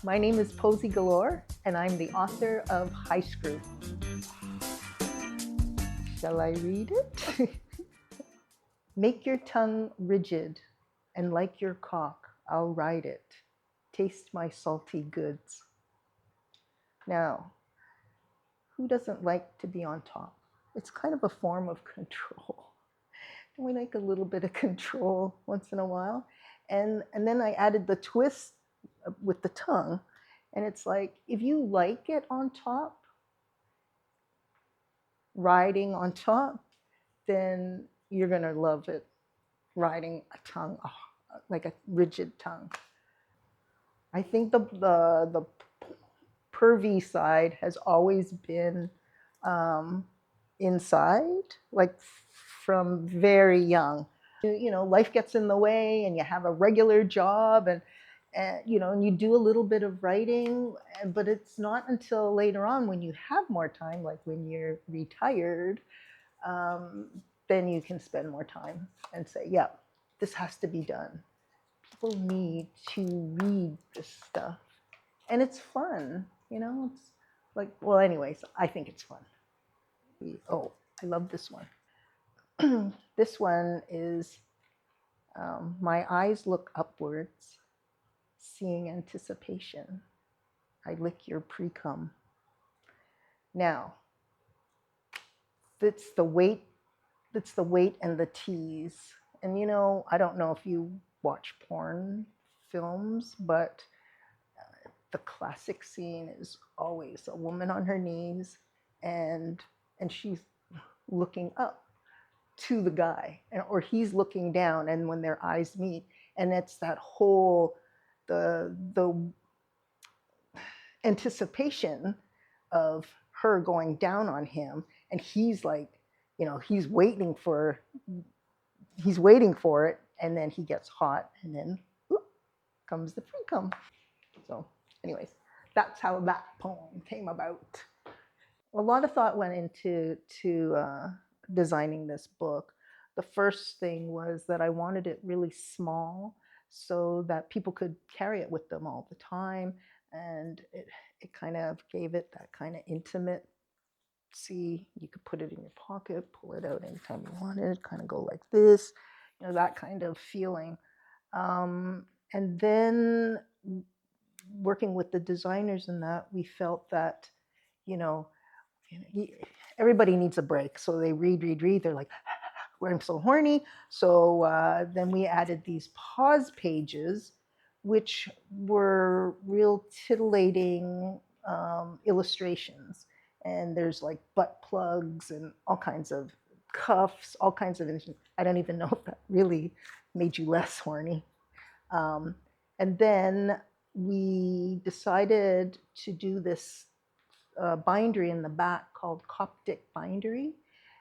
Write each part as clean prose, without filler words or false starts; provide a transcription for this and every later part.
My name is Poesy Galore, and I'm the author of Haiskru. Shall I read it? Make your tongue rigid, and like your cock, I'll ride it. Taste my salty goods. Now, who doesn't like to be on top? It's kind of a form of control. Don't we like a little bit of control once in a while? And then I added the twist with the tongue. And it's like, if you like it on top, riding on top, then you're gonna love it, riding a tongue, like a rigid tongue. I think the pervy side has always been inside, like from very young. You know, life gets in the way and you have a regular job and you know, and you do a little bit of writing, but it's not until later on when you have more time, like when you're retired, then you can spend more time and say, yeah, this has to be done. People need to read this stuff. And it's fun, you know, it's like, well, anyways, I think it's fun. Oh, I love this one. This one is, my eyes look upwards, seeing anticipation. I lick your pre-cum. Now, that's the weight and the tease. And you know, I don't know if you watch porn films, but the classic scene is always a woman on her knees and she's looking up to the guy, or he's looking down, and when their eyes meet, and it's that whole the anticipation of her going down on him, and he's like, you know, he's waiting for it, and then he gets hot, and then whoop, comes the free cum. So anyways, that's how that poem came about. A lot of thought went into designing this book. The first thing was that I wanted it really small so that people could carry it with them all the time, and it kind of gave it that kind of intimate. See, you could put it in your pocket, pull it out anytime you wanted, kind of go like this, you know, that kind of feeling. And then working with the designers in that, we felt that, you know, everybody needs a break. So they read, they're like, I'm so horny. So then we added these pause pages, which were real titillating illustrations. And there's like butt plugs and all kinds of cuffs, all kinds of, I don't even know if that really made you less horny. And then we decided to do this bindery in the back called Coptic bindery.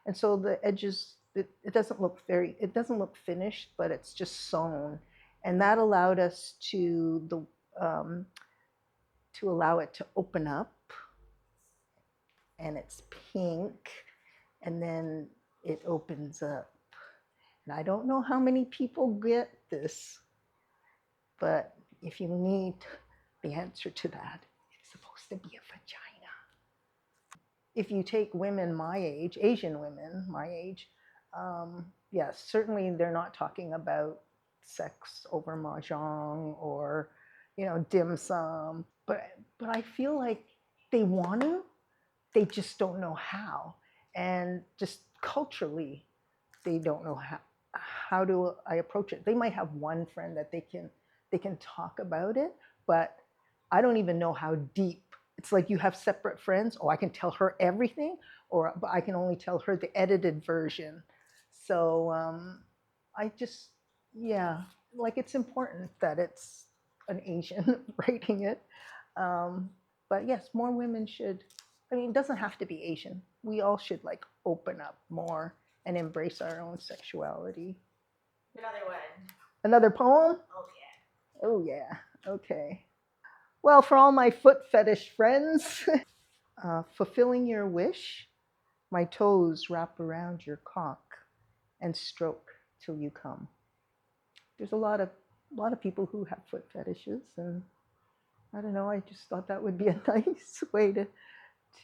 And so the edges, it doesn't look finished, but it's just sewn. And that allowed us to allow it to open up, and it's pink, and then it opens up. And I don't know how many people get this, but if you need the answer to that, it's supposed to be a vagina. If you take women my age, Asian women my age, yes, certainly they're not talking about sex over mahjong or, you know, dim sum, but I feel like they want to, they just don't know how, and just culturally, they don't know how do I approach it. They might have one friend that they can talk about it, but I don't even know how deep. It's like you have separate friends. Oh, I can tell her everything, but I can only tell her the edited version. So I just, yeah, like it's important that it's an Asian writing it. But yes, more women should, I mean, it doesn't have to be Asian. We all should like open up more and embrace our own sexuality. Another one. Another poem? Oh yeah. Oh yeah, okay. Well, for all my foot fetish friends, fulfilling your wish, my toes wrap around your cock and stroke till you come. There's a lot of people who have foot fetishes, and I don't know, I just thought that would be a nice way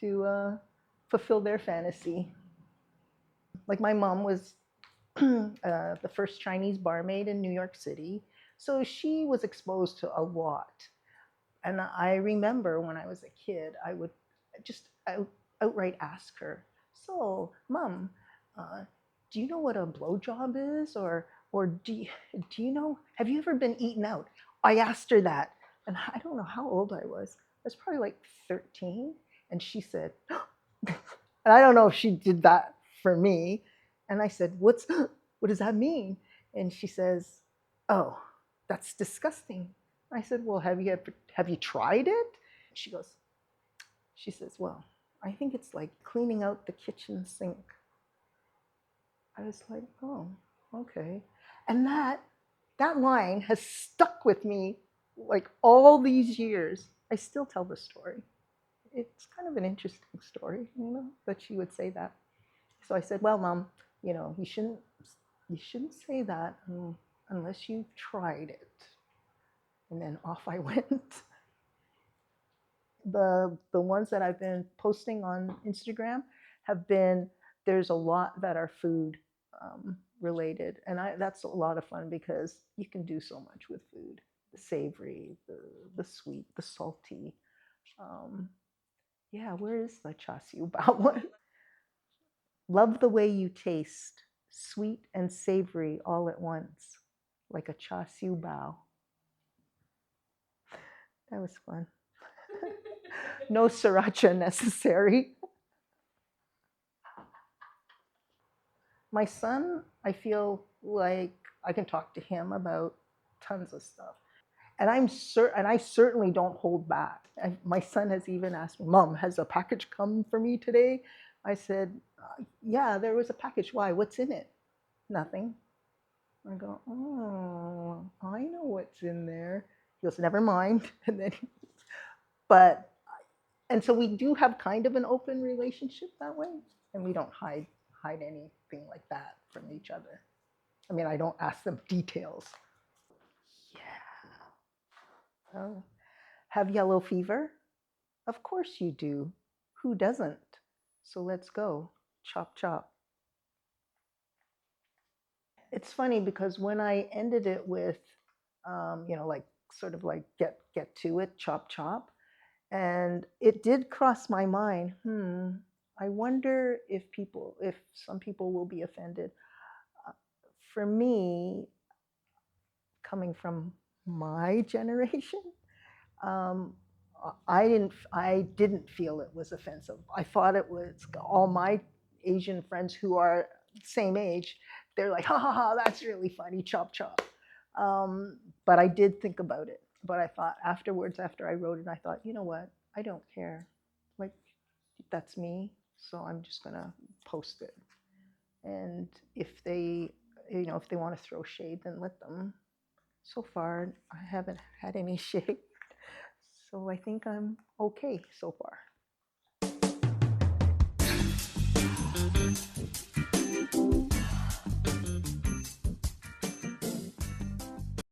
to fulfill their fantasy. Like my mom was the first Chinese barmaid in New York City, so she was exposed to a lot. And I remember when I was a kid, I would just outright ask her, "So, Mom, do you know what a blowjob is, or do you know? Have you ever been eaten out?" I asked her that, and I don't know how old I was. I was probably like 13, and she said, and I don't know if she did that for me. And I said, what does that mean? And she says, "Oh, that's disgusting." I said, "Well, have you tried it?" She says, "Well, I think it's like cleaning out the kitchen sink." I was like, "Oh, okay." And that line has stuck with me like all these years. I still tell the story. It's kind of an interesting story, that she would say that. So I said, "Well, Mom, you shouldn't say that unless you've tried it." And then off I went. The ones that I've been posting on Instagram have been, there's a lot that are food related, and that's a lot of fun because you can do so much with food: the savory, the sweet, the salty. Yeah, where is the char siu bao one? Love the way you taste, sweet and savory all at once, like a char siu bao. That was fun. No sriracha necessary. My son, I feel like I can talk to him about tons of stuff. And I certainly don't hold back. My son has even asked me, "Mom, has a package come for me today?" I said, "Yeah, there was a package. Why? What's in it?" "Nothing." I go, "Oh, I know what's in there." He goes, "Never mind." And then, and so we do have kind of an open relationship that way, and we don't hide anything like that from each other. I mean, I don't ask them details. Yeah. Oh, have yellow fever? Of course you do. Who doesn't? So let's go. Chop, chop. It's funny because when I ended it with, like sort of like get to it, chop, chop, and it did cross my mind. I wonder if some people will be offended. For me, coming from my generation, I didn't feel it was offensive. I thought it was, all my Asian friends who are same age, they're like, "Ha ha ha, that's really funny, chop chop." But I did think about it. But I thought afterwards, after I wrote it, I thought, you know what? I don't care. Like, that's me. So I'm just gonna post it. And if they want to throw shade, then let them. So far, I haven't had any shade. So I think I'm okay so far.